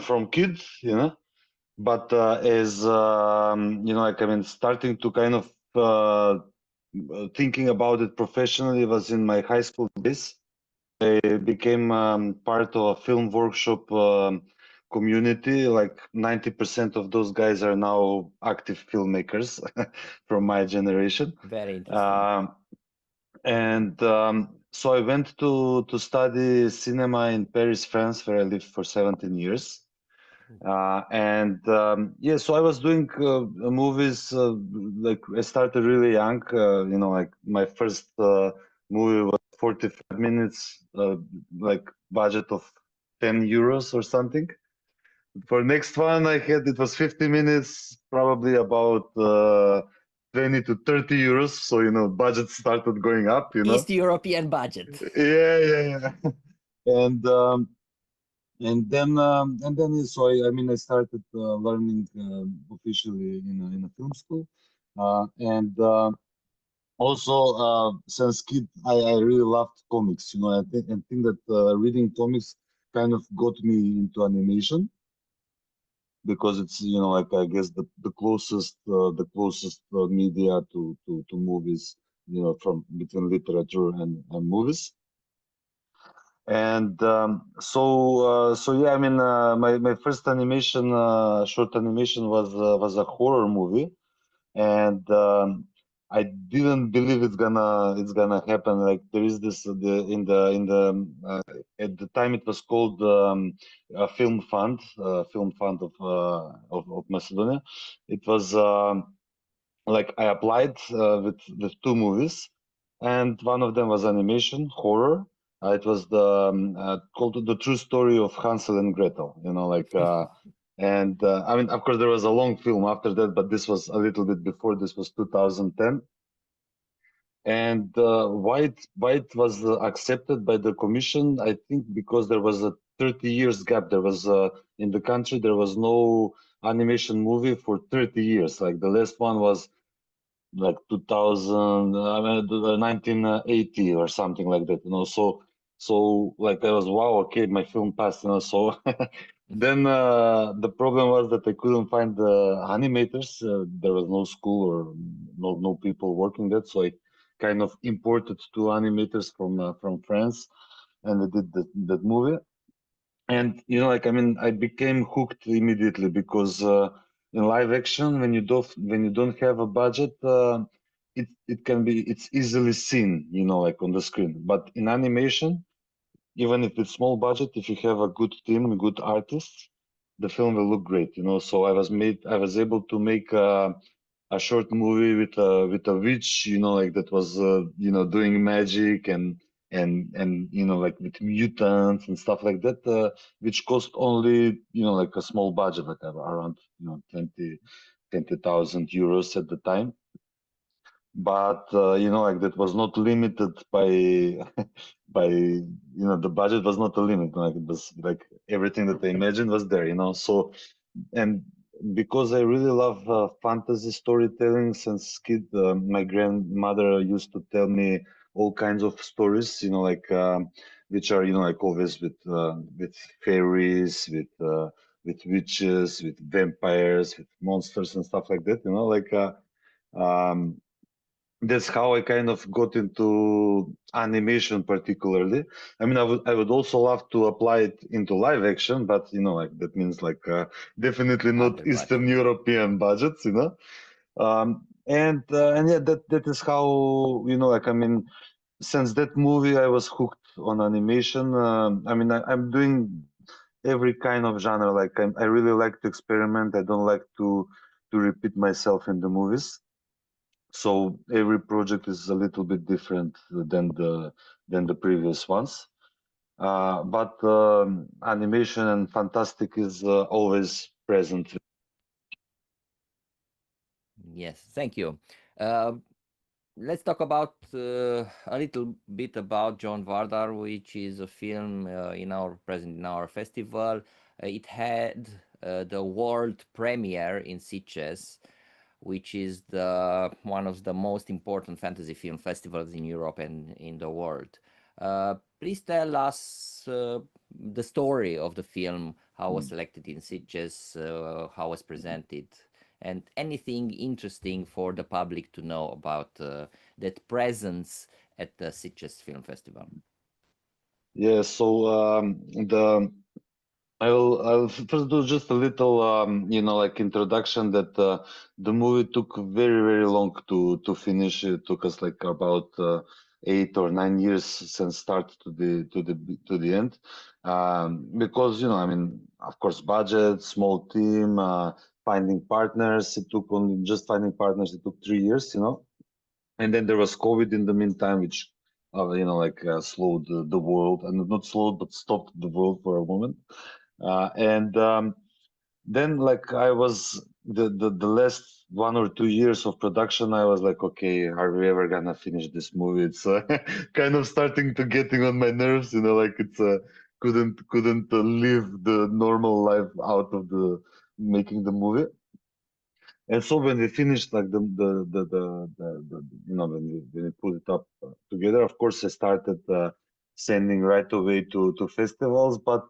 from kids, but as starting to kind of thinking about it professionally was in my high school days. I became part of a film workshop community. Like 90% of those guys are now active filmmakers from my generation. Very interesting. And so I went to study cinema in Paris, France, where I lived for 17 years. So I was doing movies. Like I started really young. Like my first movie was 45 minutes, like budget of 10 euros or something. For next one, it was 50 minutes, probably about 20 to 30 euros. So budget started going up. East European budget. Yeah. And so I started learning officially in a film school, and also since kid I really loved comics. I think that reading comics kind of got me into animation because it's like I guess the closest media to movies, from between literature and movies. And so yeah, my first animation, short animation was a horror movie, and I didn't believe it's gonna happen. Like there is this at the time it was called a film fund of Macedonia. It was like I applied with two movies, and one of them was animation horror. It was called The True Story of Hansel and Gretel. Of course, there was a long film after that, but this was a little bit before. This was 2010. And why it was accepted by the commission? I think because there was a 30 years gap. There was in the country there was no animation movie for 30 years. Like the last one was like 2000, 1980 or something like that, so like I was, wow, okay, my film passed, so then the problem was that I couldn't find the animators. There was no school or no people working that, so I kind of imported two animators from France, and I did that movie. And I became hooked immediately because in live action, when you don't have a budget, it's easily seen, like on the screen. But in animation, even if it's small budget, if you have a good team, good artists, the film will look great. So I was able to make a short movie with a witch, like that was doing magic and like with mutants and stuff like that, which cost only like a small budget, like around 20,000 euros at the time. But like that was not limited by by the budget was not a limit. Like it was like everything that I imagined was there. So, and because I really love fantasy storytelling since kid, my grandmother used to tell me all kinds of stories, which are like always with fairies, with witches, with vampires, with monsters and stuff like that. Um, that's how I kind of got into animation particularly. I would also love to apply it into live action, but like that means like definitely not Other Eastern budget. European budgets. And yeah, that is how since that movie I was hooked on animation. I'm doing every kind of genre. Like I really like to experiment. I don't like to repeat myself in the movies. So every project is a little bit different than the previous ones. But animation and fantastic is always present. Yes, thank you. Uh, let's talk about a little bit about John Vardar, which is a film present in our festival. It had the world premiere in Sitges, which is one of the most important fantasy film festivals in Europe and in the world. Please tell us the story of the film, how was selected in Sitges, how was presented, and anything interesting for the public to know about that presence at the Sitges Film Festival. Yeah, so I'll first do just a little like introduction that the movie took very long to finish. It took us like about 8 or 9 years since start to the end, because I mean, of course, budget, small team, finding partners. It took only just finding partners. It took 3 years, and then there was COVID in the meantime, which slowed the world, and not slowed but stopped the world for a moment. And then like I was the last 1 or 2 years of production, I was like, okay, are we ever gonna finish this movie? It's kind of starting to getting on my nerves, like it's couldn't live the normal life out of the making the movie. And so when we finished, like when we put it up together, of course I started sending right away to festivals. But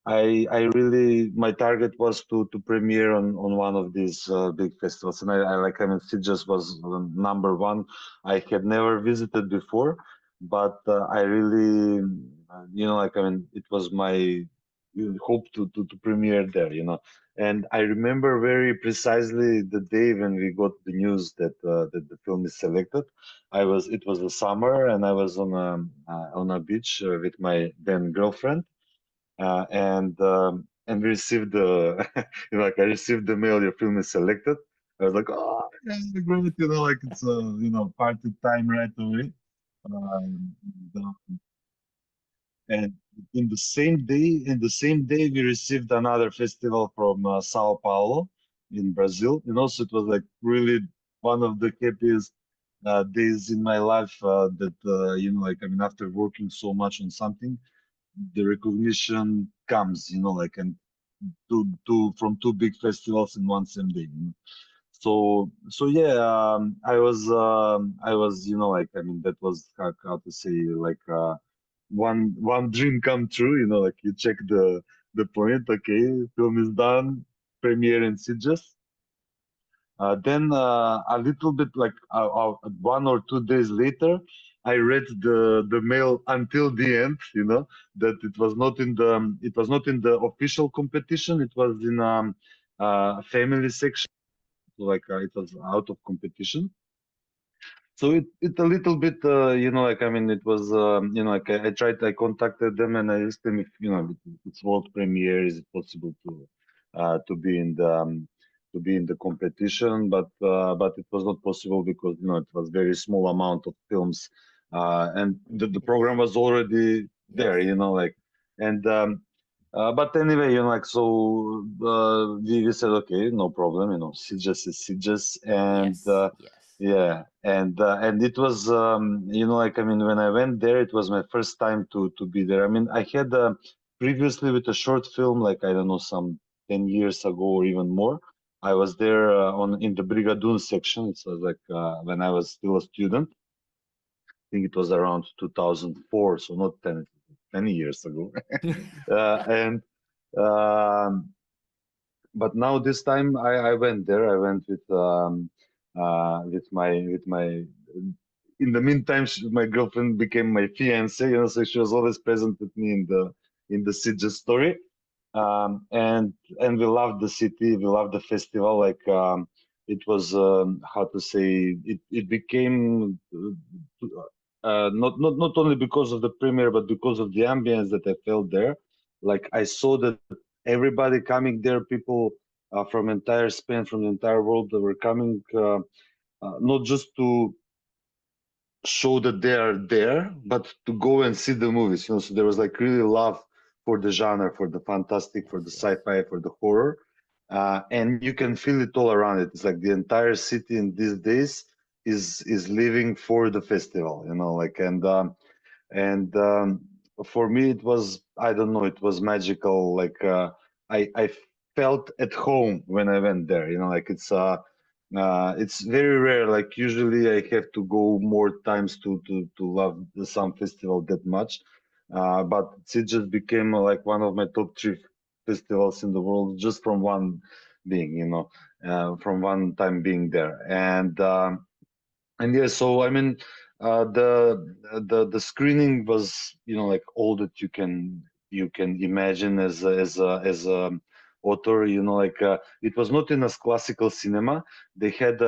I really, my target was to premiere on one of these big festivals, and I mean, Sitges was number one. I had never visited before, but I really, I mean, it was my hope to premiere there, And I remember very precisely the day when we got the news that that the film is selected. It was the summer, and I was on a beach with my then girlfriend, and we received the like I received the mail, your film is selected. I was like, oh, yeah, great, like it's party time right away. Um, and in the same day, we received another festival from Sao Paulo in Brazil. So it was like really one of the happiest days in my life. That like I mean, after working so much on something, the recognition comes. Like and two from two big festivals in one same day. So yeah, I was like I mean that was how to say like one dream come true. Like you check the point. Okay, film is done, premiere in Sitges. Then a little bit like 1 or 2 days later, I read the mail until the end. That it was not in the official competition. It was in family section, like it was out of competition. So it a little bit, like I mean, it was, like I contacted them and I asked them if, it's world premiere, is it possible to be in the competition, but it was not possible because it was very small amount of films, and the program was already there, like, and but anyway, like so, we said okay, no problem, Sitges is Sitges, and Yes. yeah, and it was like I mean when I went there, it was my first time to be there. I mean I had previously with a short film, like I don't know, some 10 years ago or even more. I was there in the Brigadoon section. It was like when I was still a student. I think it was around 2004, so not 10 years ago. And but now this time I went there. I went with my in the meantime my girlfriend became my fiance, so she was always present with me in the Sitges story. And we loved the city, we loved the festival. Like it was how to say, it became not only because of the premiere but because of the ambience that I felt there. Like I saw that everybody coming there, people from entire Spain, from the entire world, that were coming not just to show that they are there, but to go and see the movies. So there was like really love for the genre, for the fantastic, for the sci-fi, for the horror, and you can feel it all around it. It's like the entire city in these days is living for the festival, like and for me it was, I don't know, it was magical. Like I felt at home when I went there. Like it's It's very rare. Like usually, I have to go more times to love some festival that much. But it just became like one of my top three festivals in the world just from one being, from one time being there. And yeah, so I mean, the screening was, like all that you can imagine as a author, like it was not in a classical cinema. They had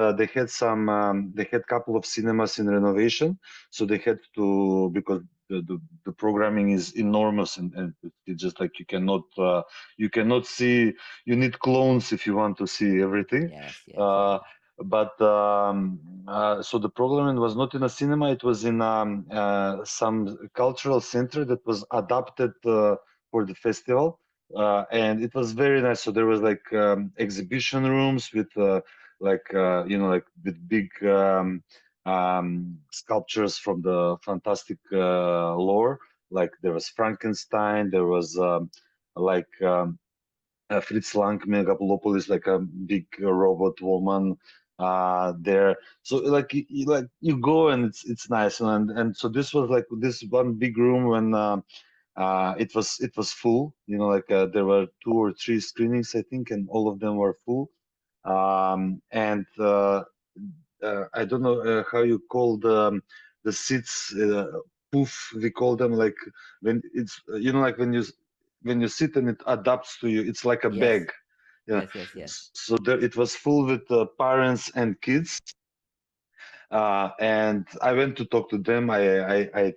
couple of cinemas in renovation, so they had to, because the programming is enormous, and it's just like you cannot see. You need clones if you want to see everything. Yes, yes, Uh, yeah. but so the program was not in a cinema, it was in some cultural center that was adapted for the festival. And it was very nice. So there was like exhibition rooms with like with big sculptures from the fantastic lore. Like there was Frankenstein, there was like Fritz Lang, Megalopolis, like a big robot woman there. So like you go and it's nice, and so this was like this one big room when it was full. Like there were 2 or 3 screenings, I think, and all of them were full. And I don't know how you call the seats, poof, we call them, like when it's like when you sit and it adapts to you, it's like a Yes, bag. Yeah. yes, yes, yes. So there, it was full with parents and kids, and I went to talk to them. I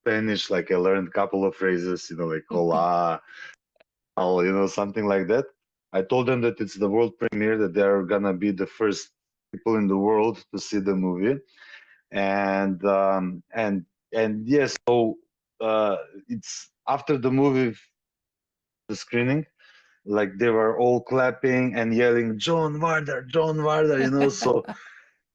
Spanish, like I learned a couple of phrases, like hola, something like that. I told them that it's the world premiere, that they're gonna be the first people in the world to see the movie, and yes, so it's after the movie, the screening, like they were all clapping and yelling, John Varder, John Varder, So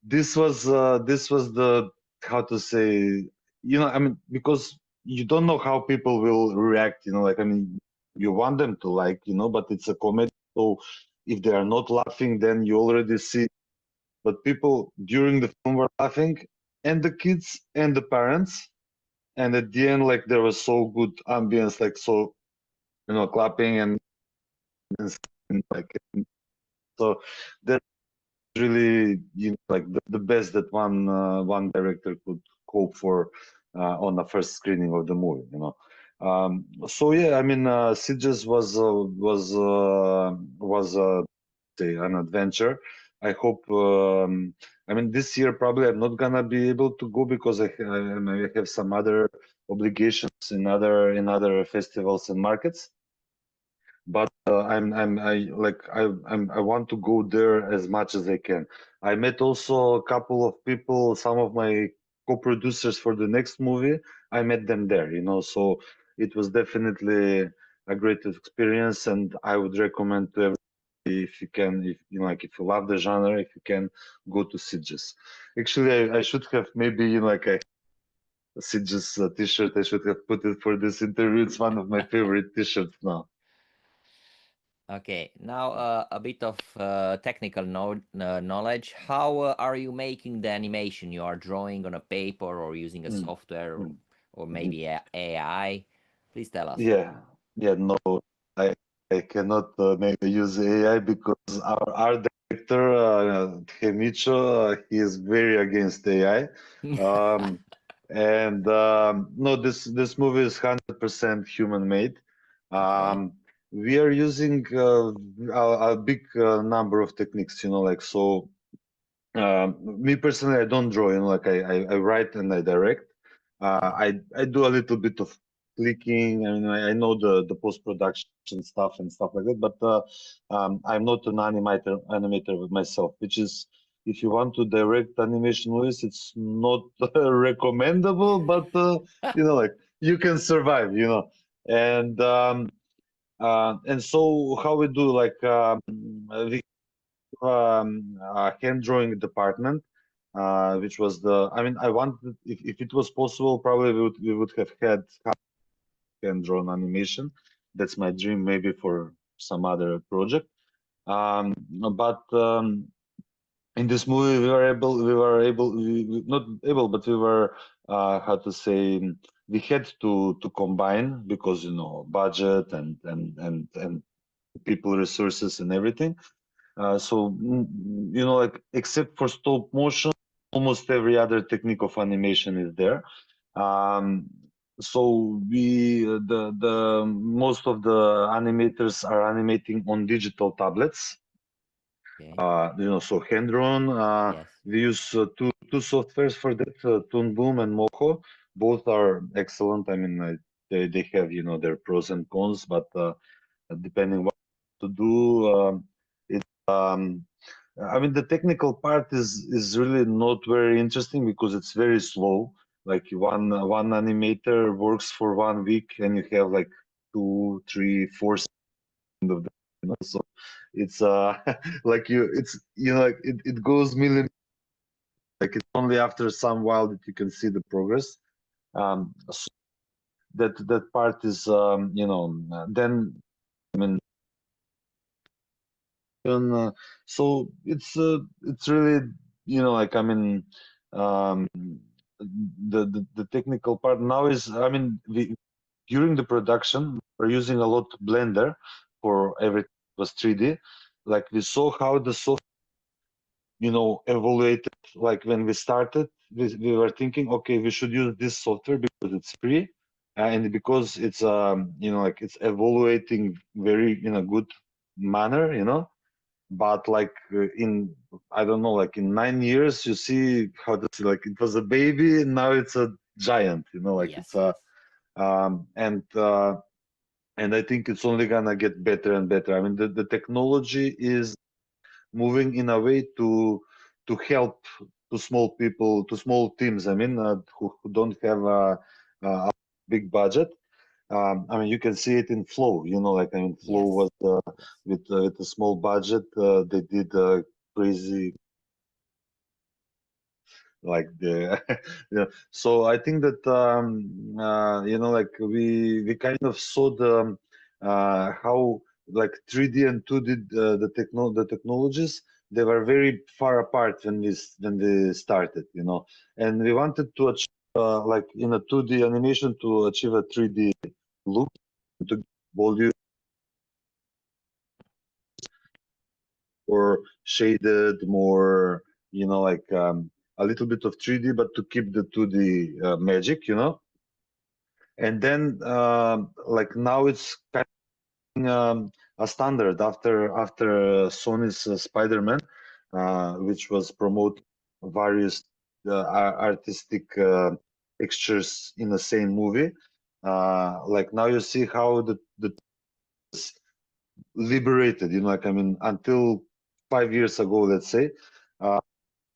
this was the, how to say, I mean, because you don't know how people will react, like, I mean, you want them to like, but it's a comedy, so if they are not laughing, then you already see. But people during the film were laughing, and the kids and the parents, and at the end, like there was so good ambience, like so, clapping and like, so that's really, like the best that one director could hope for on the first screening of the movie. So yeah, I mean, Sitges was say an adventure. I hope. I mean, this year probably I'm not gonna be able to go because I have some other obligations in other festivals and markets. But I want to go there as much as I can. I met also a couple of people, some of my co-producers for the next movie. I met them there, so it was definitely a great experience, and I would recommend to everybody, if you can, if like if you love the genre, if you can, go to Sitges. Actually, I should have maybe like a Sitges t-shirt. I should have put it for this interview. It's one of my favorite t-shirts now. Okay, now a bit of technical knowledge. How are you making the animation? You are drawing on a paper or using a Mm, software, mm, or mhm. maybe AI? Please tell us. Yeah, yeah, no, I cannot maybe use AI because our director, Hemicho, he is very against AI. Um, and no, this movie is 100% human made. Okay. We are using a big number of techniques, like so. Me personally, I don't draw, like I write and I direct. Okay. I do a little bit of clicking. I mean, I know the post-production stuff and stuff like that, but I'm not an animator myself, which is, if you want to direct animation movies, it's not recommendable, but like you can survive, and so how we do, like we hand drawing department, which was I mean, I wanted, if it was possible, probably we would have had hand drawn animation. That's my dream, maybe for some other project. But in this movie, not able, but we were, how to say, we had to combine because, you know, budget and people resources and everything. So, you know, like, except for stop motion, almost every other technique of animation is there. Um, so the most of the animators are animating on digital tablets. Okay. You know, so hand-drawn. Yes. We use two softwares for that, Toon Boom and Moho. Both are excellent. I mean, they have, you know, their pros and cons, but depending what to do, I mean, the technical part is really not very interesting because it's very slow. Like one animator works for 1 week, and you have like 2, 3, 4 of them, you know. So it's like it's, you know, like it goes million. Like, it's only after some while that you can see the progress. So that part is, you know, then, I mean, so it's really, you know, like, I mean, um, the technical part now is, I mean, during the production we're using a lot Blender for everything was 3D. Like, we saw how the software, you know, evaluated. Like, when we started, we were thinking, okay, we should use this software because it's free, and because it's, you know, like, it's evaluating very in a good manner, you know. But like, in, I don't know, like, in 9 years, you see how this, like, it was a baby, and now it's a giant, you know, like, Yes. it's a, and I think it's only gonna get better and better. I mean, the technology is moving in a way to help to small people, to small teams. I mean, who don't have a big budget. I mean, you can see it in Flow. You know, like, I mean, Flow Yes. was Yes. with a small budget. They did crazy, like, the yeah. So I think that, you know, like, we kind of saw the, how, like, 3D and 2D, the technologies, they were very far apart when we started, you know. And we wanted to achieve, like, in a 2D animation, to achieve a 3D look, to volume or shaded more, you know, like, a little bit of 3D, but to keep the 2D magic, you know. And then, like, now it's kind of, a standard after Sony's Spider-Man, which was promote various artistic textures in the same movie. Like, now you see how the liberated, you know, like, I mean, until 5 years ago, let's say,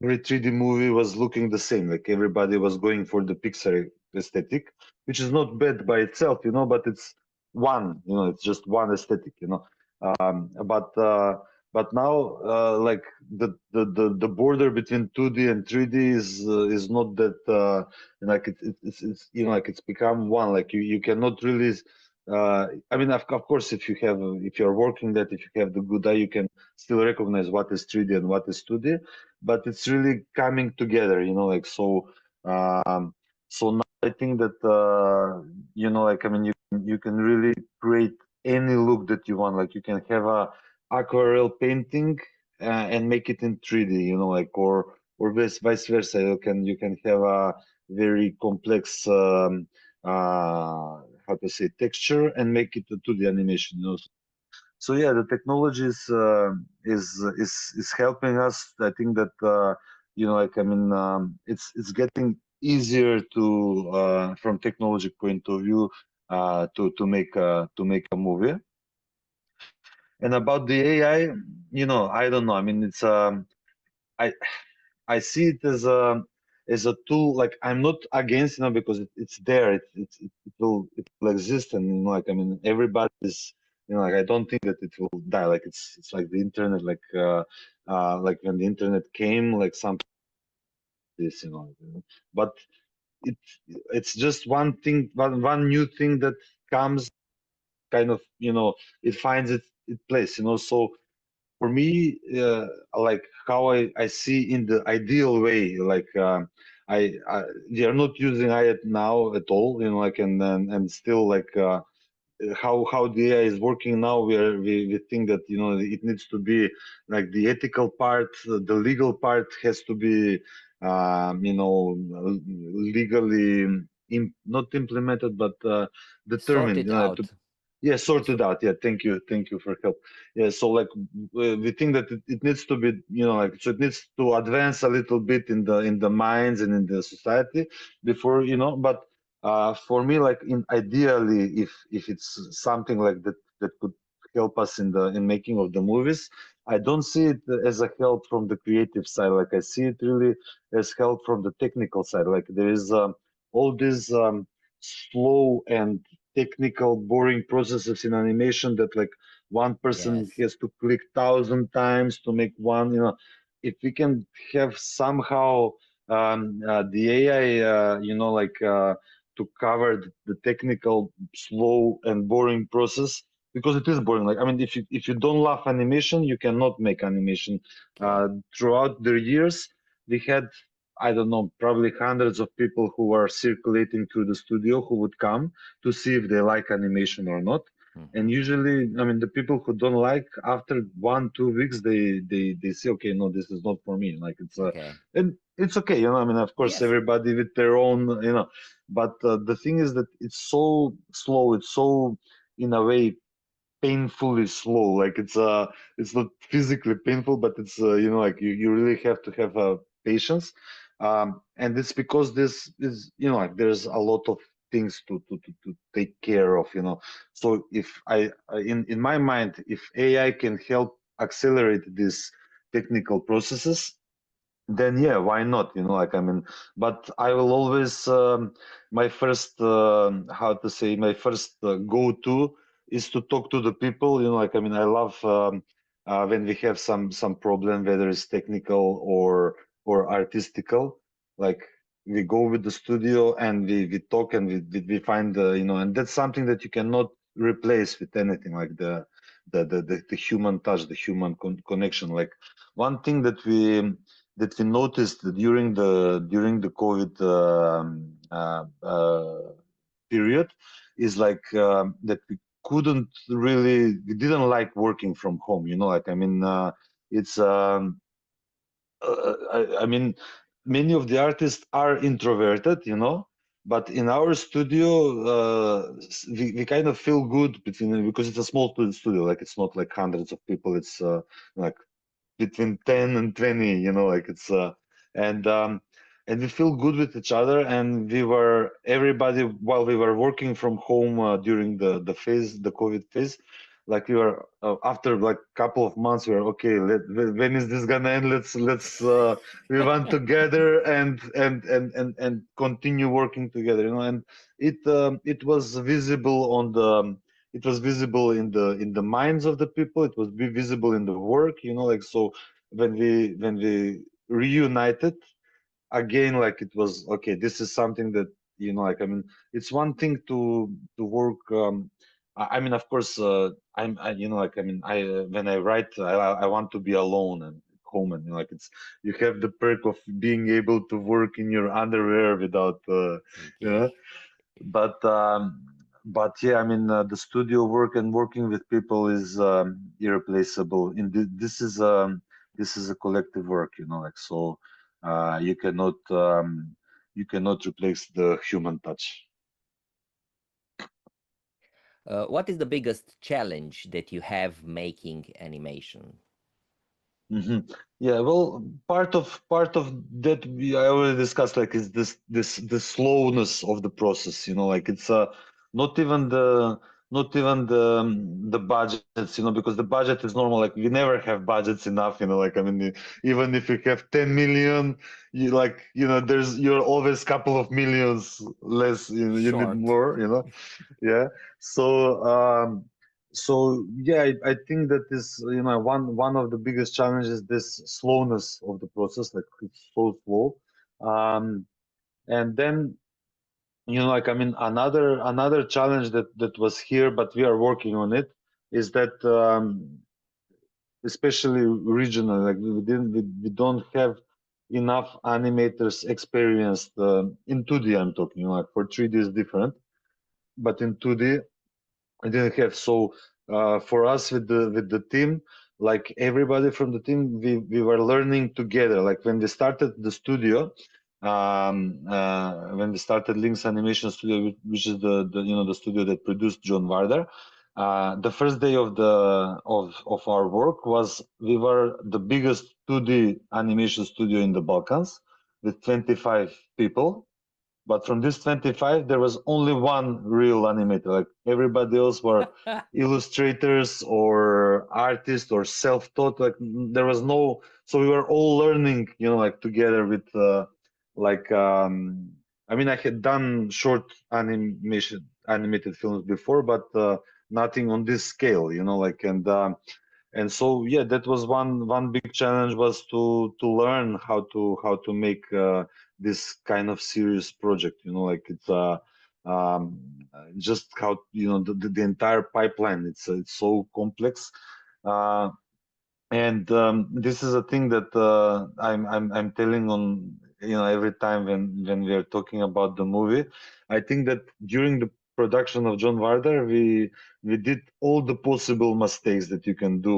every 3D movie was looking the same. Like, everybody was going for the Pixar aesthetic, which is not bad by itself, you know, but it's one, you know, it's just one aesthetic, you know. But now, like, the border between 2D and 3D is not that, like, it's, you know, like, it's become one. Like, you cannot really. I mean, of course, if you're working that, if you have the good eye, you can still recognize what is 3D and what is 2D, but it's really coming together, you know, like, um, so now I think that, you know, like, I mean, you can really create any look that you want. Like, you can have a aquarelle painting, and make it in 3D, you know, like, or vice versa. You can have a very complex, how to say, texture, and make it a 2D animation, you know. So yeah, the technology is helping us. I think that, you know, like, I mean, it's getting easier to, from technology point of view, to make a movie. And about the AI, you know, I don't know. I mean, it's, I I see it as a tool. Like, I'm not against, you know, because it's there. It will exist, and, you know, like, I mean, everybody's, you know, like, I don't think that it will die. Like, it's like the internet. Like when the internet came, like, something this, you know. But it it's just one thing, one new thing that comes, kind of, you know, it finds its place, you know. So for me, like how I see in the ideal way, like we are not using AI now at all, you know, like and still like how the AI is working now, we think that, you know, it needs to be like the ethical part, the legal part has to be, you know, legally not implemented, but determined, Sorted you know, to, out. yeah, Yes. sorted out. Yeah, thank you for help. Yeah, so like we think that it needs to be, you know, like so it needs to advance a little bit in the minds and in the society before, you know, but for me, like in ideally, if it's something like that that could help us in making of the movies, I don't see it as a help from the creative side. Like I see it really as help from the technical side. Like there is all these slow and technical, boring processes in animation that like one person Yes. has to click 1,000 times to make one. You know, if we can have somehow the AI, you know, like to cover the technical, slow and boring process because it is boring. Like I mean, if you don't love animation, you cannot make animation. Okay. Throughout the years, we had I don't know, probably hundreds of people who are circulating through the studio who would come to see if they like animation or not. And Hmm. usually, I mean, the people who don't like, after 1 2 weeks, they say, okay, no, this is not for me. Like Okay. and it's okay, you know. I mean, of course, Yes. everybody with their own, you know. But the thing is that it's so slow. It's so, in a way, painfully slow. Like it's not physically painful, but it's you know, like you really have to have patience. And it's because this is, you know, like there's a lot of things to take care of, you know. So if in my mind, if AI can help accelerate these technical processes, then yeah, why not, you know, like I mean, but I will always my first how to say, my first go-to is to talk to the people, you know, like I mean, I love when we have some problem, whether it's technical or artistical, like we go with the studio and we talk and we find you know, and that's something that you cannot replace with anything, like the human touch, the human connection. Like one thing that we noticed during the COVID period is like that we didn't like working from home. You know, like I mean, it's I mean, many of the artists are introverted, you know, but in our studio, we kind of feel good because it's a small studio. Like it's not like hundreds of people. It's like between 10 and 20, you know, like it's and um and we feel good with each other, and we were everybody while we were working from home during the COVID phase, like we were after like couple of months we were okay, when is this gonna end? Let's we want to gather and continue working together, you know. And it was visible on the it was visible in the minds of the people. It was visible in the work, you know, like so when we reunited again, like it was okay, this is something that, you know, like I mean, it's one thing to work I mean, of course, you know, like I mean, when I write, I want to be alone and home, and you know, like it's, you have the perk of being able to work in your underwear without you know. Okay. But yeah, I mean, the studio work and working with people is irreplaceable. This is a collective work, you know, like so you cannot replace the human touch. What is the biggest challenge that you have making animation? Hmm. Yeah, well, part of that I already discussed, like is the slowness of the process. You know, like it's not even the not even the budgets. You know, because the budget is normal. Like we never have budgets enough. You know, like I mean, even if you have 10 million, you like, you know, you're always couple of millions less. You need Short. more. You know, yeah. So so yeah, I think that is, you know, one of the biggest challenges, this slowness of the process, like it's so slow. And then, you know, like I mean, another challenge that was here, but we are working on it, is that especially regional. Like we don't have enough animators experienced in 2D. I'm talking, like for 3D is different, but in 2D I didn't have. So for us with the team, like everybody from the team, we were learning together. Like when we started the studio, when we started Lynx Animation Studio, which is the studio that produced John Vardar. The first day of our work was we were the biggest 2D animation studio in the Balkans with 25 people. But from this 25, there was only one real animator. Like everybody else were illustrators or artists or self-taught. Like there was no. So we were all learning, like together with like. I mean, I had done short animated films before, but nothing on this scale, like and so yeah, that was one big challenge, was to learn how to make this kind of serious project, like it's just how the entire pipeline, it's so complex, and this is a thing that I'm telling on every time when we are talking about the movie. I think that during the production of John Vardar, we did all the possible mistakes that you can do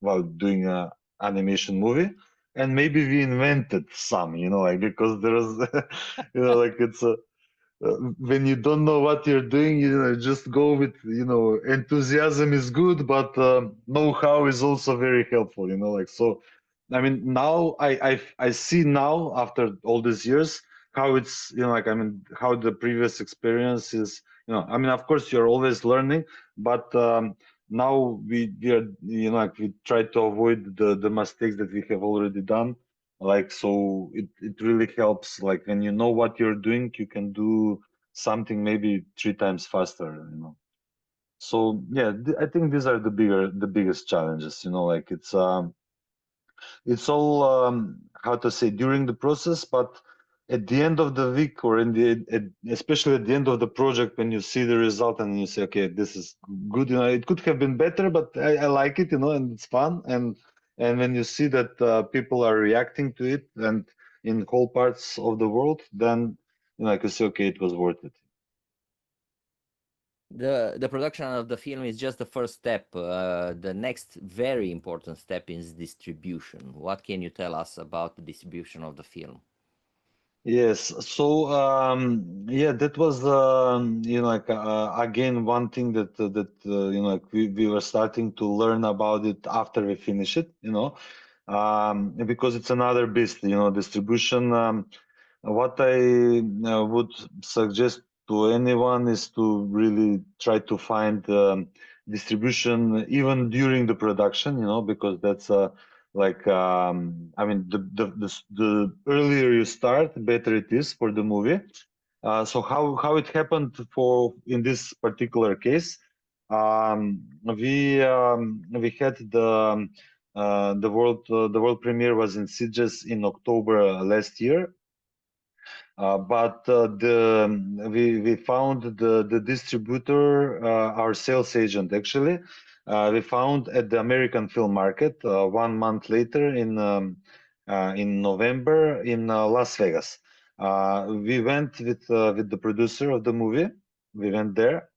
while doing a animation movie, and maybe we invented some, like because there was, like it's a when you don't know what you're doing, just go with, enthusiasm is good, but know-how is also very helpful, like so. I mean, now I see now after all these years how it's, like, I mean, how the previous experience is, I mean, of course you're always learning, but now we are, like we try to avoid the mistakes that we have already done. Like, so it really helps. Like when you know what you're doing, you can do something maybe 3 times faster, So yeah, I think these are the biggest challenges, like it's all how to say, during the process, but at the end of the week, or especially at the end of the project, when you see the result and you say, okay, this is good, it could have been better, but I like it, and it's fun, and when you see that people are reacting to it, and in whole parts of the world, then I can say, okay, it was worth it. The production of the film is just the first step. The next very important step is distribution. What can you tell us about the distribution of the film? Yes, so yeah, that was like again one thing that like we were starting to learn about it after we finish it, because it's another beast, distribution. What I would suggest to anyone is to really try to find distribution even during the production, because that's like I mean, the earlier you start, better it is for the movie. So how it happened for in this particular case, we had the world premiere was in Sitges in October last year. But we found the distributor, our sales agent actually, we found at the American film market 1 month later in November in Las Vegas. We went with the producer of the movie. We went there.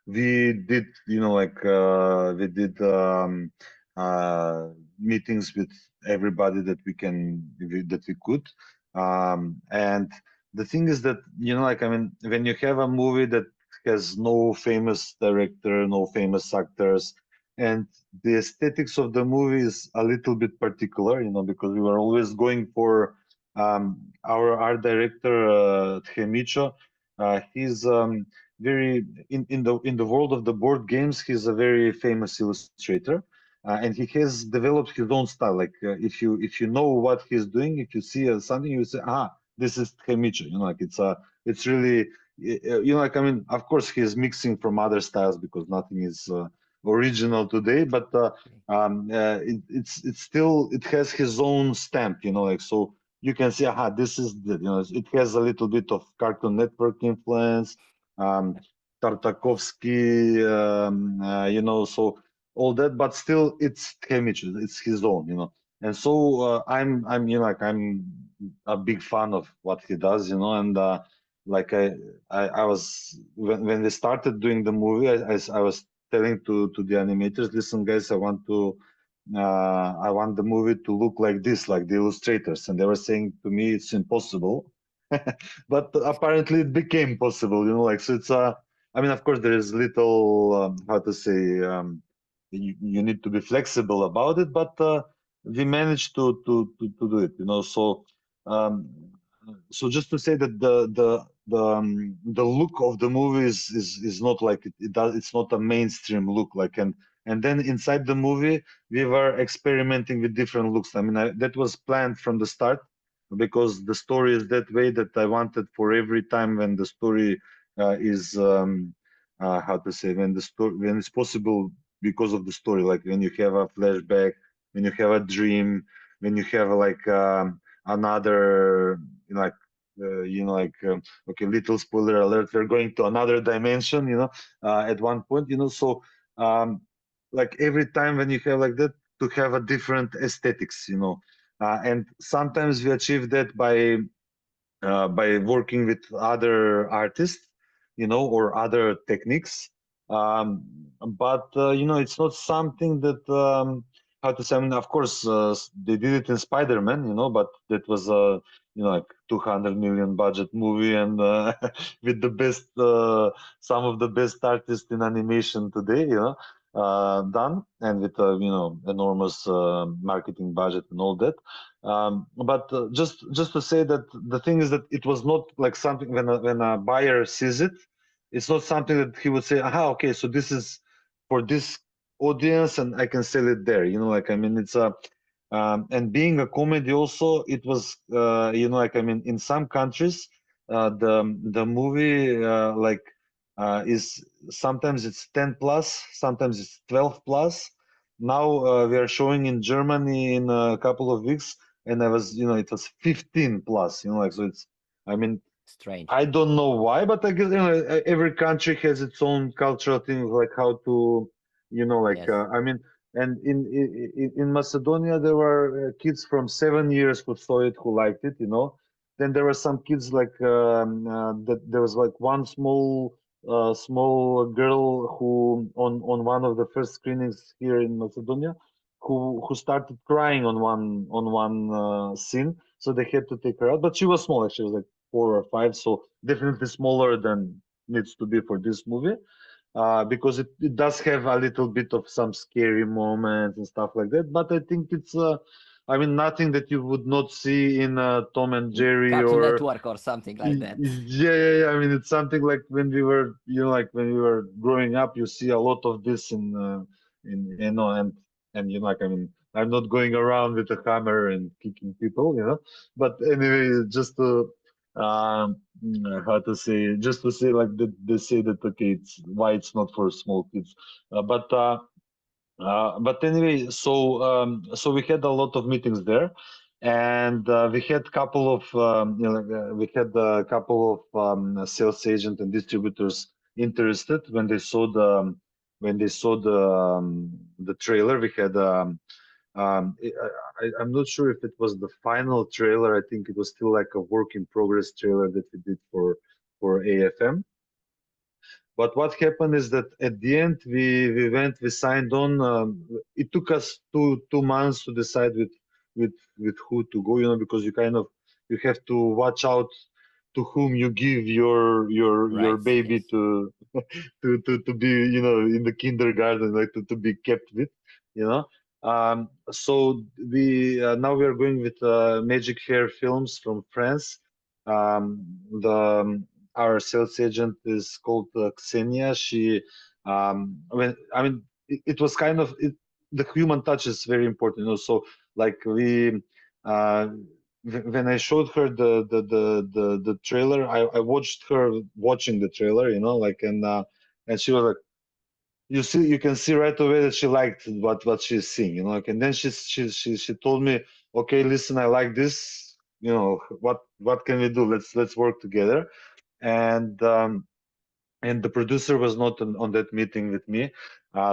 We did, like we did meetings with everybody that we could. And the thing is that, like, I mean, when you have a movie that has no famous director, no famous actors, and the aesthetics of the movie is a little bit particular, because we were always going for our art director, Tchemicho. He's very in the world of the board games. He's a very famous illustrator, and he has developed his own style. Like if you know what he's doing, if you see something, you say, "Ah, this is Tchemicho." Like it's really, like, I mean, of course he's mixing from other styles because nothing is original today, but it's still, it has his own stamp. Like, so you can see, aha, this is the, it has a little bit of Cartoon Network influence, Tartakovsky, so all that, but still it's Chemich, it's his own, you know. And so I'm you know, like I'm a big fan of what he does, you know. And like I was when we started doing the movie, I was telling to the animators, listen guys, I want the movie to look like this, like the illustrators. And they were saying to me it's impossible. But apparently it became possible, you know, like, so it's I mean, of course there is little how to say you need to be flexible about it, but we managed to do it, you know. So um, so just to say that the look of the movie is not like it's not a mainstream look, like. And then inside the movie we were experimenting with different looks. I mean, that was planned from the start, because the story is that way, that I wanted for every time when the story is how to say, when the story, when it's possible because of the story, like when you have a flashback, when you have a dream, when you have like another, like you know, like okay, little spoiler alert, we're going to another dimension, you know, at one point, you know. So like every time when you have like that, to have a different aesthetics, you know. And sometimes we achieve that by working with other artists, you know, or other techniques. Um, but you know, it's not something that how to say. I mean, of course, they did it in Spider-Man, you know, but that was a you know, like 200 million budget movie, and with the best, some of the best artists in animation today, you know, done, and with you know, enormous marketing budget and all that. But just to say that the thing is that it was not like something when a buyer sees it, it's not something that he would say, aha, okay, so this is for this audience and I can sell it there. You know, like, I mean, it's a and being a comedy also, it was you know, like, I mean, in some countries, the movie like is sometimes it's 10 plus, sometimes it's 12 plus. Now we are showing in Germany in a couple of weeks, and I was, you know, it was 15 plus, you know, like, so it's, I mean, Strange. I don't know why, but I guess, you know, every country has its own cultural things, like how to, you know, like, Yes. I mean, and in Macedonia, there were kids from 7 years who saw it, who liked it, you know. Then there were some kids like that. There was like one small girl who on one of the first screenings here in Macedonia, who started crying on one scene, so they had to take her out. But she was small, she was like 4 or 5, so definitely smaller than needs to be for this movie, because it does have a little bit of some scary moments and stuff like that. But I think it's I mean, nothing that you would not see in Tom and Jerry Cartoon or Network or something like that. yeah. I mean, it's something like when we were, you know, like when we were growing up, you see a lot of this in you know, and you know, like, I mean, I'm not going around with a hammer and kicking people, you know. But anyway, just to how to say, just to say like that, they say that okay, it's why it's not for small kids, but anyway, so we had a lot of meetings there, and we had couple of you know, we had a couple of sales agent and distributors interested when they saw the trailer. We had I'm not sure if it was the final trailer. I think it was still like a work in progress trailer that we did for AFM. But what happened is that at the end we signed on. It took us two months to decide with who to go, you know, because you have to watch out to whom you give your Right. baby Yes. to be, you know, in the kindergarten, like to be kept with, you know. So we now we are going with Magic Hair Films from France. The Our sales agent is called Xenia. She, when I mean, it was kind of the human touch is very important, you know. So like uh, when I showed her the trailer, I watched her watching the trailer, you know, like, and she was like, you can see right away that she liked what she's seeing, you know, like, and then she told me, okay, listen, I like this, you know, what can we do? Let's work together. And and the producer was not on that meeting with me.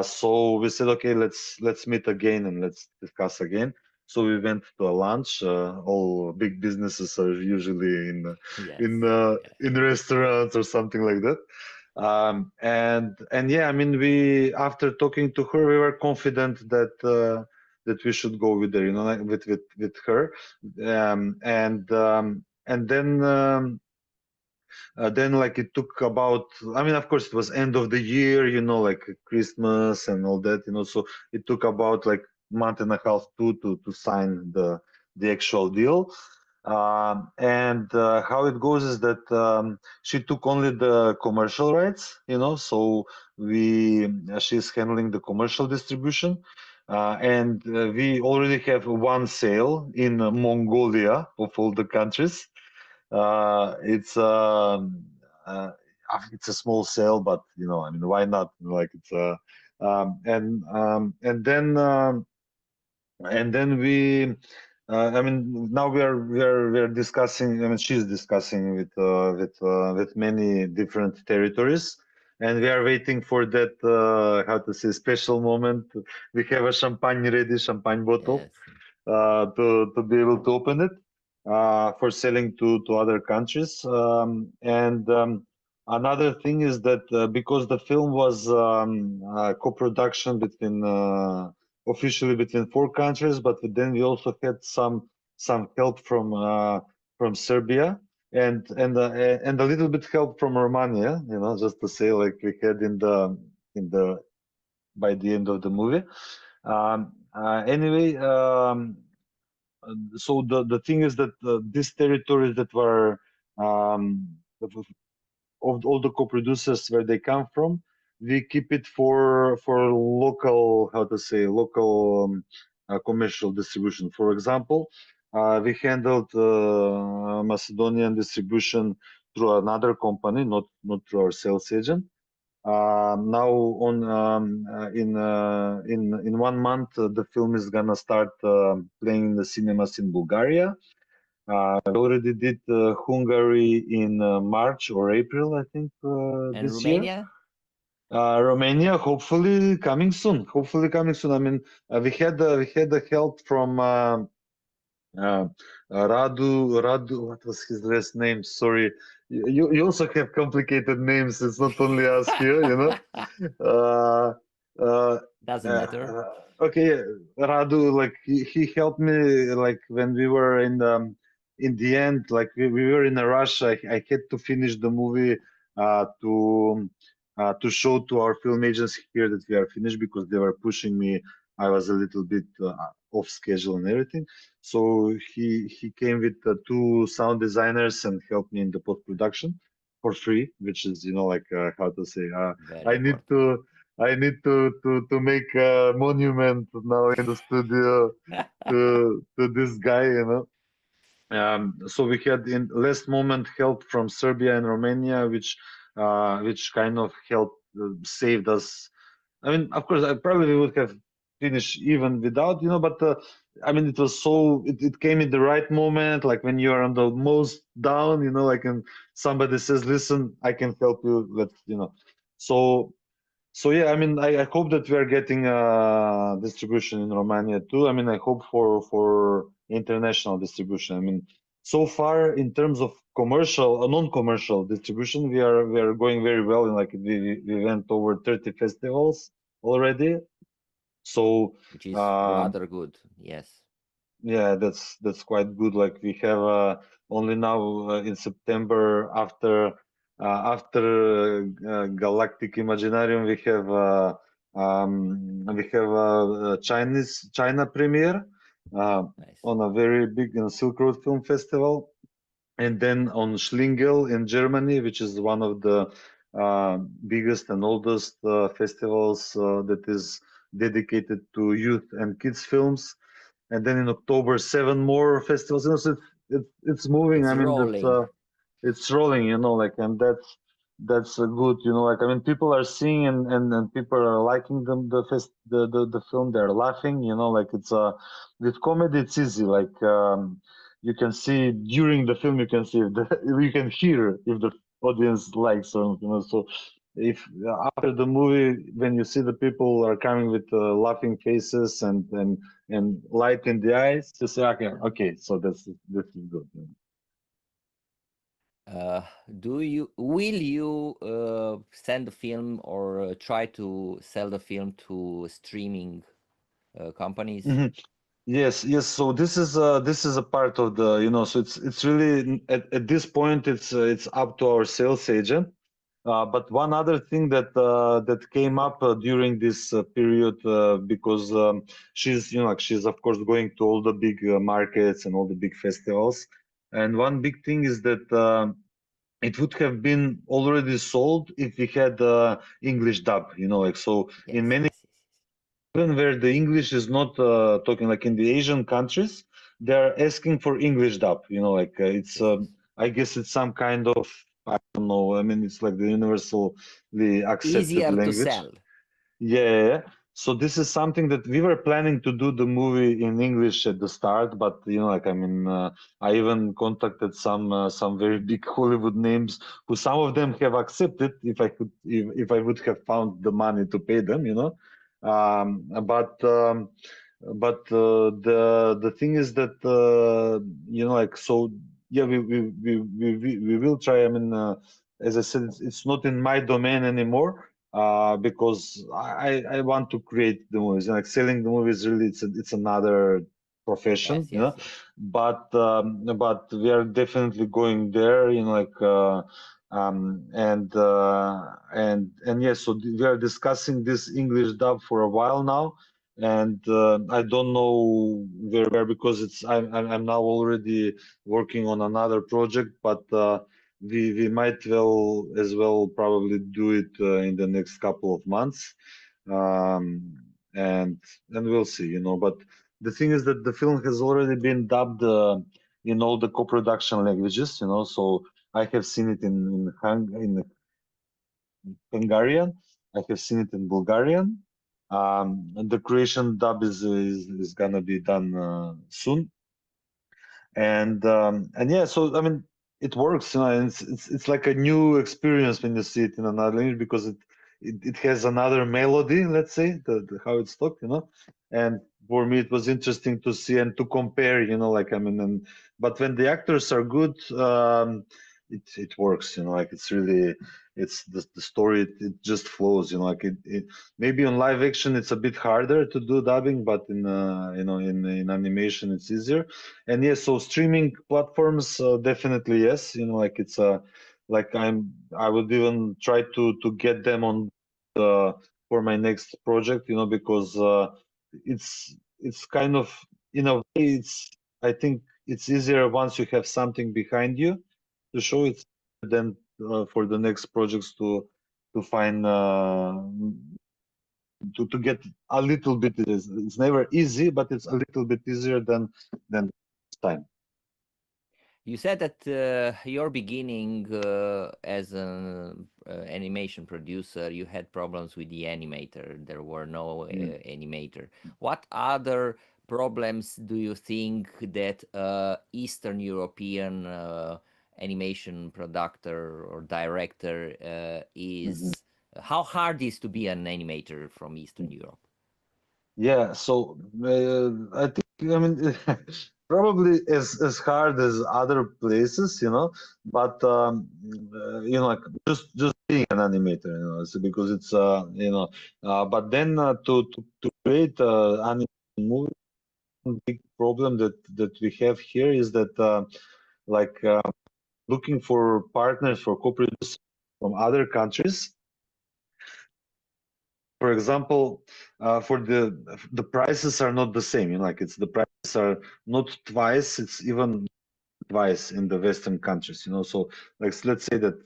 So we said, okay, let's meet again and let's discuss again. So we went to a lunch. All big businesses are usually Yes. in restaurants or something like that. And yeah, I mean, we after talking to her, we were confident that we should go with her, like with her. And then like it took about, I mean, of course it was end of the year, like Christmas and all that, so it took about like month and a half to sign the actual deal. And how it goes is that she took only the commercial rights, so she's handling the commercial distribution. And we already have one sale in Mongolia of all the countries. It's a small sale, but I mean, why not? Like it's and then we, I mean, now we are discussing. I mean, she's discussing with many different territories, and we are waiting for that how to say special moment. We have a champagne ready, champagne bottle, Yes. to be able to open it for selling to other countries. And another thing is that because the film was co-production between officially between four countries, but then we also had some help from Serbia and a little bit help from Romania. Just to say, like we had in the by the end of the movie. Anyway, so the thing is that these territories that were of all the co-producers where they come from, we keep it for local, how to say, local commercial distribution. For example, we handled Macedonian distribution through another company, not through our sales agent. Now in 1 month, the film is gonna start playing in the cinemas in Bulgaria. We already did Hungary in March or April, I think, And this year. Romania? Romania, hopefully coming soon. Hopefully coming soon. I mean, we had the help from Radu. What was his last name? Sorry, you also have complicated names. It's not only us here, Uh, uh, Doesn't matter. okay, yeah, Radu, like he helped me, like when we were in the end, like we were in a rush. I had to finish the movie to show to our film agency here that we are finished because they were pushing me. I was a little bit off schedule and everything. So he came with two sound designers and helped me in the post production for free, which is like how to say. Very I need important. to make a monument now in the studio to this guy. So we had in last moment help from Serbia and Romania, which kind of helped saved us. I mean, of course, I probably would have finished even without, but I mean, it came in the right moment, like when you are on the most down, like and somebody says, "Listen, I can help you." So yeah, I mean, I hope that we are getting distribution in Romania too. I mean, I hope for international distribution. I mean, so far in terms of commercial, non-commercial distribution, we are going very well. And like we went over 30 festivals already. So Which is rather good. Yes. yeah, that's quite good. Like we have only now in September after Galactic Imaginarium we have a China premiere Nice. on a very big Silk Road Film Festival, and then on Schlingel in Germany, which is one of the biggest and oldest festivals that is dedicated to youth and kids films. And then in October, 7 more festivals. So it's moving. It's I mean, rolling. it's rolling. Like, and that's good. Like, I mean, people are seeing and people are liking the film. They're laughing. Like it's with comedy, it's easy. Like you can see during the film, you can see if you can hear if the audience likes or not. So if after the movie, when you see the people are coming with laughing faces and light in the eyes, you say, okay, so this is good. Will you send the film or try to sell the film to streaming companies? Yes. So this is a part of the, so it's really at this point it's up to our sales agent. But one other thing that that came up during this period, because she's she's of course going to all the big markets and all the big festivals, and one big thing is that it would have been already sold if we had English dub, so Yes, in many, even where the English is not talking, like in the Asian countries, they're asking for English dub, it's I guess it's some kind of, I don't know, I mean, it's like the universally accepted easier to language. sell. Yeah. So this is something that we were planning to do the movie in English at the start, but I mean, I even contacted some very big Hollywood names who some of them have accepted if I could, if I would have found the money to pay them, Um, but um, the thing is that so yeah, we will try. I mean, as I said, it's not in my domain anymore, because I want to create the movies. Like selling the movies, really, it's another profession, Yes. But we are definitely going there, and yes, so we are discussing this English dub for a while now, and I don't know where, because I'm now already working on another project, but we might well as well probably do it in the next couple of months, um, and we'll see, But the thing is that the film has already been dubbed in all the co-production languages, So I have seen it in Hungarian, I have seen it in Bulgarian. And the Croatian dub is gonna be done soon, and yeah, so I mean, it works, and it's like a new experience when you see it in another language, because it has another melody, let's say, how it's talked, and for me it was interesting to see and to compare, like, I mean, but when the actors are good, it works, like it's really, it's the story, it just flows, like it maybe on live action it's a bit harder to do dubbing, but in in animation it's easier. And yes, so streaming platforms, definitely yes. Like it's like I would even try to get them on for my next project. Because it's kind of, in a way, I think it's easier once you have something behind you to show it, than for the next projects to find to get a little bit. It's never easy, but it's a little bit easier than this time. You said that your beginning as an animation producer, you had problems with the animator. There were no animator. What other problems do you think that Eastern European animation producer or director is? How hard is to be an animator from Eastern Europe? Yeah, so I think, I mean, probably as hard as other places, but like just being an animator, so because it's but then to create animation movie, one big problem that we have here is that like looking for partners for co-producers from other countries. For example, for the prices are not the same. Like it's the prices are not twice; it's even twice in the Western countries. So like let's say that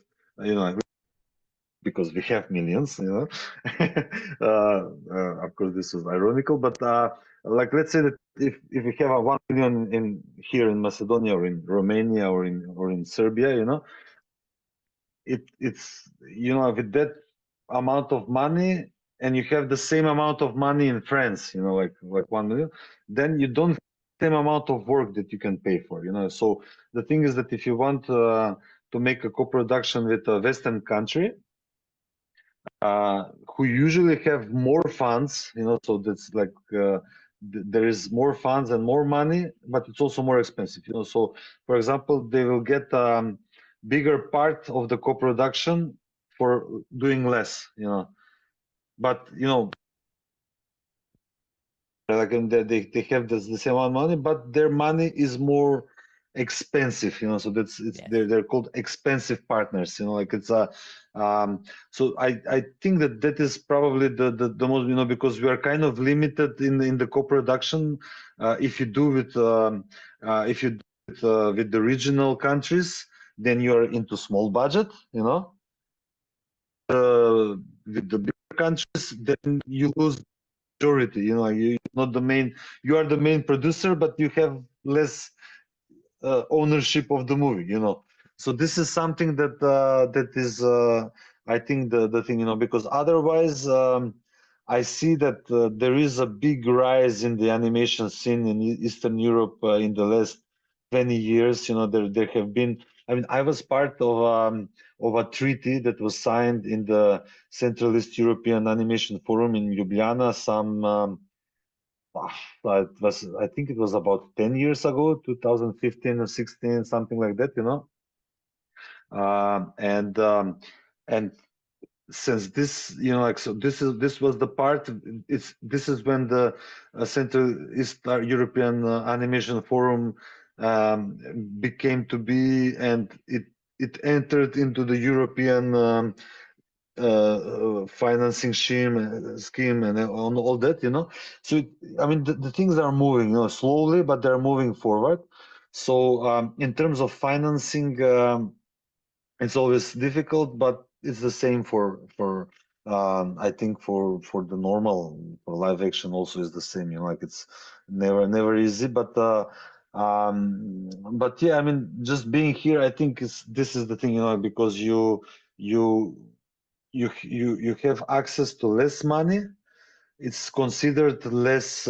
because we have millions. Of course, this was ironical, but like let's say that if we have a 1 million in here in Macedonia or in Romania or in Serbia, it's with that amount of money, and you have the same amount of money in France, like 1 million, then you don't have the same amount of work that you can pay for, So the thing is that if you want to make a co-production with a Western country, who usually have more funds, so that's like there is more funds and more money, but it's also more expensive, so for example, they will get bigger part of the co-production for doing less, but like they have the same amount of money, but their money is more expensive, so that's it's Yes. they're called expensive partners, like it's a so I think that is probably the most, because we are kind of limited in the co-production. If you do with with the regional countries, then you are into small budget, with the bigger countries, then you lose majority, you're not the main, you are the main producer, but you have less ownership of the movie, so this is something that is I think the thing, because otherwise I see that there is a big rise in the animation scene in Eastern Europe in the last 20 years. There have been, I mean, I was part of a treaty that was signed in the Central East European Animation Forum in Ljubljana I think it was about 10 years ago, 2015 or 16, something like that, and since this, like, so this was the part, this is when the Central East European Animation Forum became to be, and it entered into the European financing scheme and on all that, so I mean the things are moving, slowly, but they're moving forward. So in terms of financing, it's always difficult, but it's the same for I think for the normal, for live action also is the same, like it's never easy, but yeah, I mean, just being here, I think this is the thing, because you have access to less money. It's considered less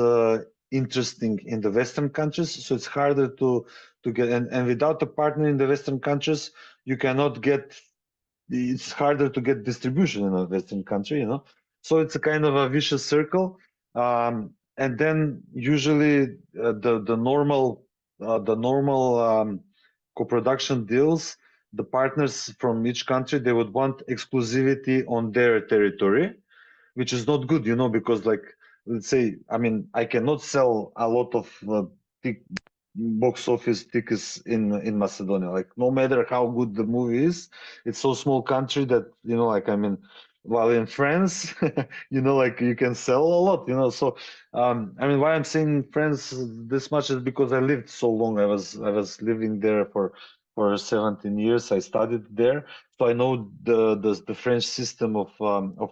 interesting in the Western countries, so it's harder to get, and without a partner in the Western countries, you cannot get. It's harder to get distribution in a Western country, So it's a kind of a vicious circle, and then usually the normal co-production deals, the partners from each country, they would want exclusivity on their territory, which is not good, because, like, let's say, I mean, I cannot sell a lot of box office tickets in Macedonia. Like, no matter how good the movie is, it's so small country that, like, I mean, while in France, like, you can sell a lot, So I mean, why I'm saying France this much is because I lived so long. I was living there for 17 years. I studied there, so I know the French system of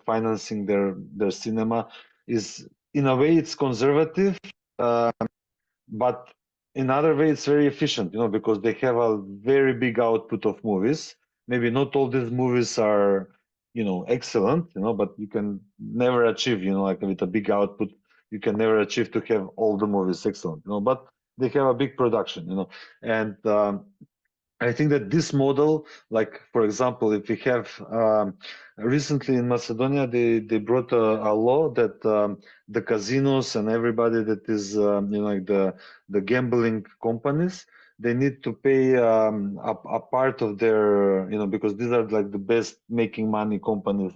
financing their cinema is, in a way, it's conservative, but in other way it's very efficient, because they have a very big output of movies. Maybe not all these movies are, excellent, but you can never achieve, like, with a big output, you can never achieve to have all the movies excellent, but they have a big production, and I think that this model, like, for example, if we have recently in Macedonia, they brought a law that the casinos and everybody that is, like the gambling companies, they need to pay a part of their, because these are like the best making money companies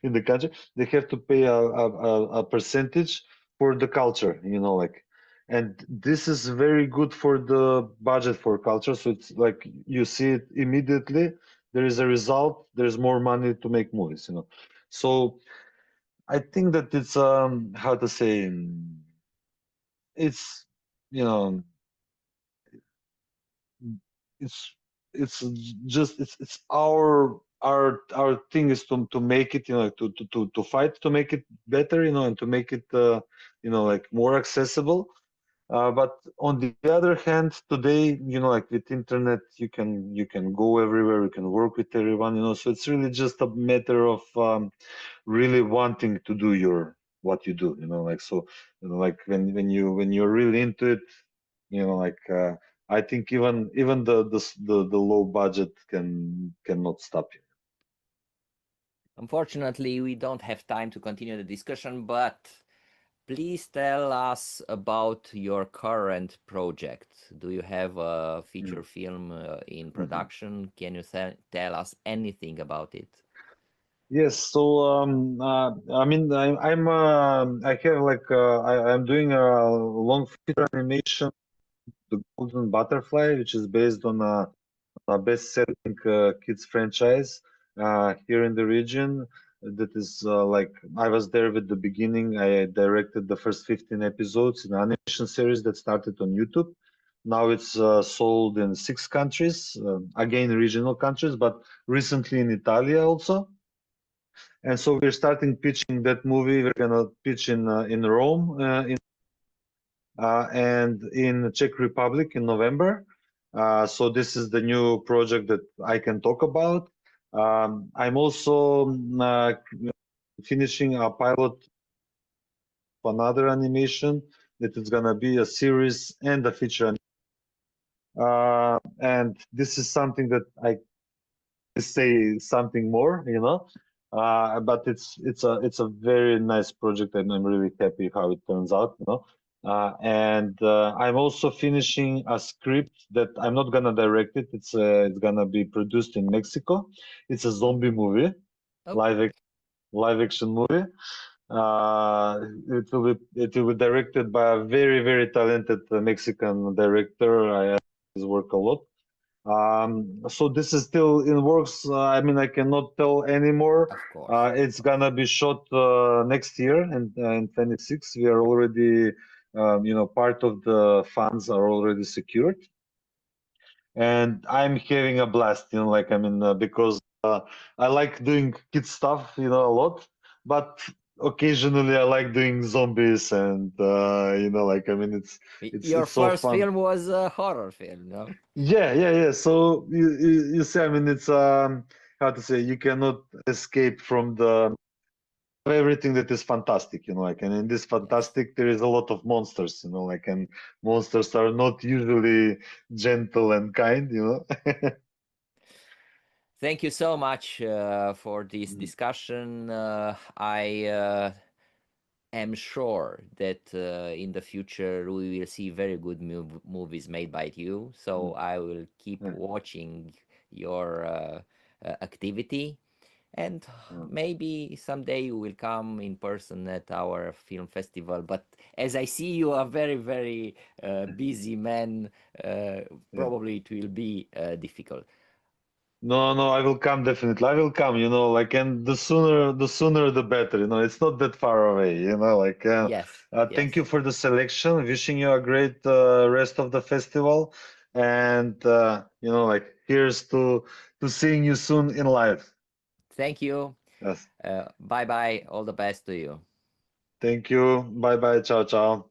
in the country. They have to pay a percentage for the culture, like. And this is very good for the budget for culture. So it's like you see it immediately. There is a result. There's more money to make movies, So I think that it's how to say, it's, you know it's just it's our thing is to make it, to fight to make it better, and to make it like more accessible. But on the other hand, today, like with internet, you can go everywhere, you can work with everyone, So it's really just a matter of really wanting to do what you do, Like, so, like when you're really into it, like I think even the low budget cannot stop you. Unfortunately, we don't have time to continue the discussion, but please tell us about your current project. Do you have a feature film in production? Can you tell us anything about it? Yes, so I mean, I have like I'm doing a long feature animation, The Golden Butterfly, which is based on a best-selling kids franchise here in the region. That is like I was there with the beginning. I directed the first 15 episodes in an animation series that started on YouTube. Now it's sold in 6 countries, again regional countries, but recently in Italy also. And so we're starting pitching that movie. We're gonna pitch in Rome and in Czech Republic in November. So this is the new project that I can talk about. I'm also finishing a pilot for another animation that is gonna be a series and a feature. And this is something that I say something more, you know. But it's a very nice project, and I'm really happy how it turns out, you know. And I'm also finishing a script that I'm not gonna direct it. It's gonna be produced in Mexico. It's a zombie movie, Oh. live action movie. It will be directed by a very talented Mexican director. I like his work a lot. So this is still in works. I mean, I cannot tell anymore. Of course. It's gonna be shot next year in 26. We are already, you know, part of the funds are already secured, and I'm having a blast. You know, like I mean, because I like doing kid stuff, you know, a lot, but occasionally I like doing zombies, and you know, like I mean, Your it's so first fun. film was a horror film, no? Yeah. So you see, I mean, it's how to say, you cannot escape from the everything that is fantastic, you know, like, and in this Yes. fantastic there is a lot of monsters, you know, like, and monsters are not usually gentle and kind, you know. Thank you so much for this discussion. I am sure that in the future we will see very good movies made by you. So I will keep Yeah. watching your activity, and Yeah. maybe someday you will come in person at our film festival. But as I see you are very busy man, Yeah. probably it will be difficult. No, I will come definitely. I will come, you know, like, and the sooner the better, you know. It's not that far away, you know, like. Yes, Thank yes. you for the selection. Wishing you a great rest of the festival, and you know, like, here's to seeing you soon in live. Thank you. Yes. Bye bye. All the best to you. Thank you. Bye bye. Ciao ciao.